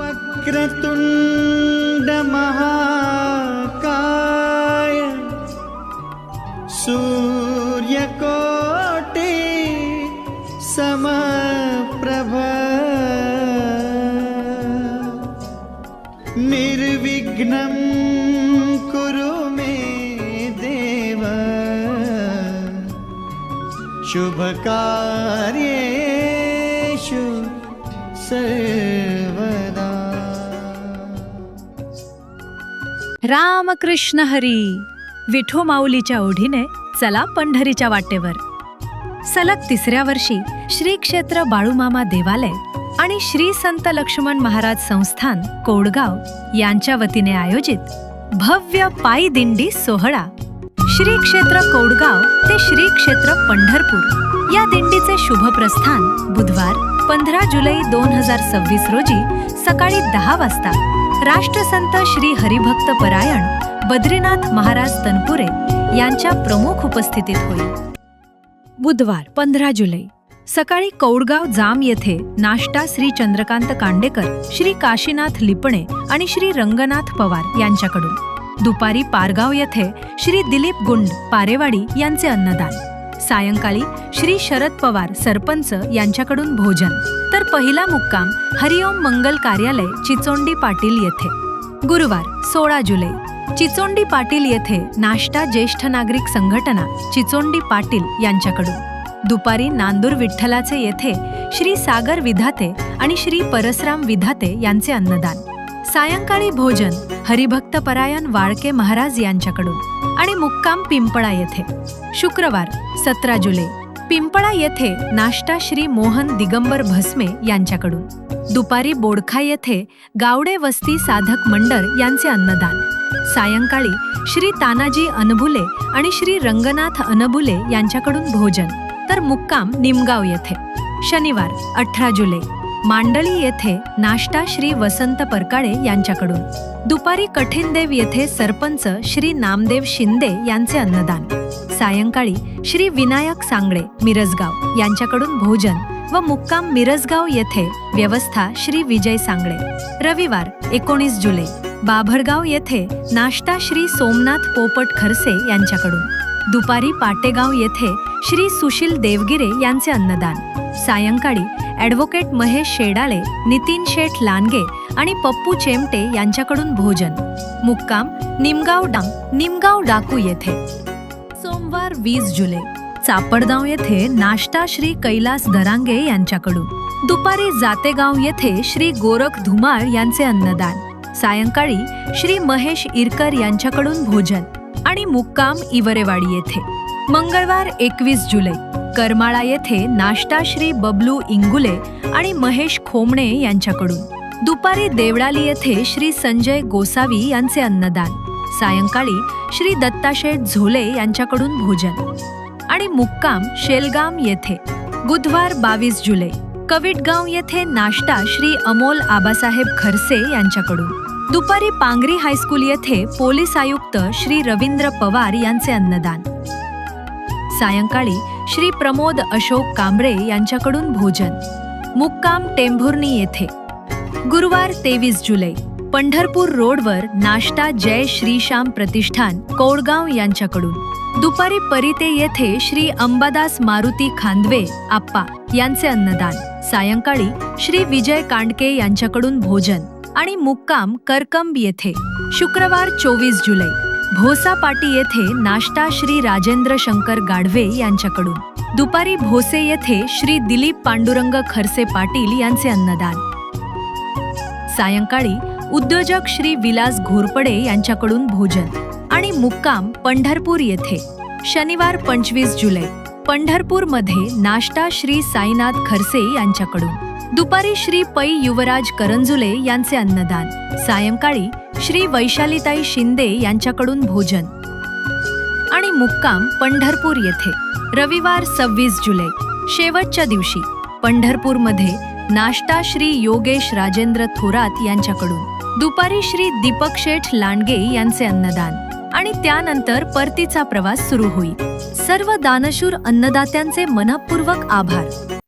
वक्रतुंड महाकाय सूर्यकोटि समप्रभ निर्विघ्नं कुरु मे देव शुभकार्येषु सर्वदा। रामकृष्ण हरी. विठू माऊलीच्या ओढीने चला पंढरीच्या वाटेवर. सलग तिसऱ्या वर्षी श्री क्षेत्र बाळूमामा देवालय आणि श्री संत लक्ष्मण महाराज संस्थान कोडगाव यांच्या वतीने आयोजित भव्य पायी दिंडी सोहळा श्री क्षेत्र कोडगाव ते श्री क्षेत्र पंढरपूर या दिंडीचे शुभ प्रस्थान बुधवार 15 जुलै 2026 रोजी सकाळी 10 वाजता राष्ट्रसंत श्री हरिभक्त परायण बद्रीनाथ महाराज तनपुरे यांच्या प्रमुख उपस्थितीत होईल. बुधवार 15 जुलै सकाळी कौडगाव जाम येथे नाश्ता श्री चंद्रकांत कांडेकर, श्री काशीनाथ लिपणे आणि श्री रंगनाथ पवार यांच्याकडून. दुपारी पारगाव येथे श्री दिलीप गुंड पारेवाडी यांचे अन्नदान. सायंकाळी श्री शरद पवार सरपंच यांच्याकडून भोजन. तर पहिला मुक्काम हरिओम मंगल कार्यालय चिचोंडी पाटील येथे. गुरुवार 16 जुलै चिचोंडी पाटील येथे नाश्ता ज्येष्ठ नागरिक संघटना चिचोंडी पाटील यांच्याकडून. दुपारी नांदूर विठ्ठलाचे येथे श्री सागर विधाते आणि श्री परसराम विधाते यांचे अन्नदान. सायंकाळी भोजन हरिभक्त परायण वाळके महाराज यांच्याकडून आणि मुक्काम पिंपळा येथे. शुक्रवार 17 जुलै पिंपळा येथे नाश्ता श्री मोहन दिगंबर भस्मे यांच्याकडून. दुपारी बोडखा येथे गावडे वस्ती साधक मंडळ यांचे अन्नदान. सायंकाळी श्री तानाजी अनबुले आणि श्री रंगनाथ अनबुले यांच्याकडून भोजन. तर मुक्काम निमगाव येथे. शनिवार 18 जुलै मांडळी येथे नाश्ता श्री वसंत परकाळे यांच्याकडून. दुपारी कठीणदेव येथे सरपंच श्री नामदेव शिंदे यांचे अन्नदान. सायंकाळी श्री विनायक सांगळे मिरजगाव यांच्याकडून भोजन व मुक्काम मिरजगाव येथे व्यवस्था श्री विजय सांगळे. रविवार 19 जुलै बाभरगाव येथे नाश्ता श्री सोमनाथ पोपट खरसे यांच्याकडून. दुपारी पाटेगाव येथे श्री सुशील देवगिरे यांचे अन्नदान. सायंकाळी ॲडव्होकेट महेश शेडाळे, नितीन शेठ लांडगे आणि पप्पू चेमटे यांच्याकडून भोजन. मुक्काम निमगाव डाकू येथे. सोमवार 20 जुलै चापडगाव येथे नाश्ता श्री कैलास दरांगे यांच्याकडून. दुपारी जातेगाव येथे श्री गोरख धुमाळ यांचे अन्नदान. सायंकाळी श्री महेश इरकर यांच्याकडून भोजन आणि मुक्काम इवरेवाडी येथे. मंगळवार 21 जुलै करमाळा येथे नाश्ता श्री बबलू इंगुले आणि महेश खोमणे यांच्याकडून. दुपारी देवळाली येथे श्री संजय गोसावी यांचे अन्नदान. सायंकाळी श्री दत्ताशेठ झोले यांच्याकडून भोजन आणि मुक्काम शेलगाम येथे. बुधवार 22 जुलै कविटगाव येथे नाश्ता श्री अमोल आबासाहेब खरसे यांच्याकडून. दुपारी पांगरी हायस्कूल येथे पोलीस आयुक्त श्री रवींद्र पवार यांचे अन्नदान. सायंकाळी श्री प्रमोद अशोक कांबळे यांच्याकडून भोजन. मुक्काम टेंभुर्णी येथे. गुरुवार 23 जुलै पंढरपूर रोडवर नाश्ता जय श्रीश्याम प्रतिष्ठान कोडगाव यांच्याकडून. दुपारी परिते येथे श्री अंबादास मारुती खांदवे आप्पा यांचे अन्नदान. सायंकाळी श्री विजय कांडके यांच्याकडून भोजन आणि मुक्काम करकंब येथे. शुक्रवार 24 जुलै भोसापाटी येथे नाश्ता श्री राजेंद्र शंकर गाढवे यांच्याकडून. दुपारी भोसे येथे श्री दिलीप पांडुरंग खरसे पाटील यांचे अन्नदान. सायंकाळी उद्योजक श्री विलास घोरपडे यांच्याकडून भोजन आणि मुक्काम पंढरपूर येथे. शनिवार 25 जुलै पंढरपूरमध्ये नाश्ता श्री साईनाथ खरसे यांच्याकडून. दुपारी श्री पै युवराज करंजुले यांचे अन्नदान. सायंकाळी श्री वैशालीताई शिंदे यांच्याकडून भोजन आणि मुक्काम पंढरपूर येथे. रविवार 26 जुलै शेवटच्या दिवशी पंढरपूरमध्ये नाश्ता श्री योगेश राजेंद्र थोरात यांच्याकडून. दुपारी श्री दीपक शेठ लांडगे यांचे अन्नदान आणि त्यानंतर परतीचा प्रवास सुरू होईल. सर्व दानशूर अन्नदात्यांचे मनःपूर्वक आभार.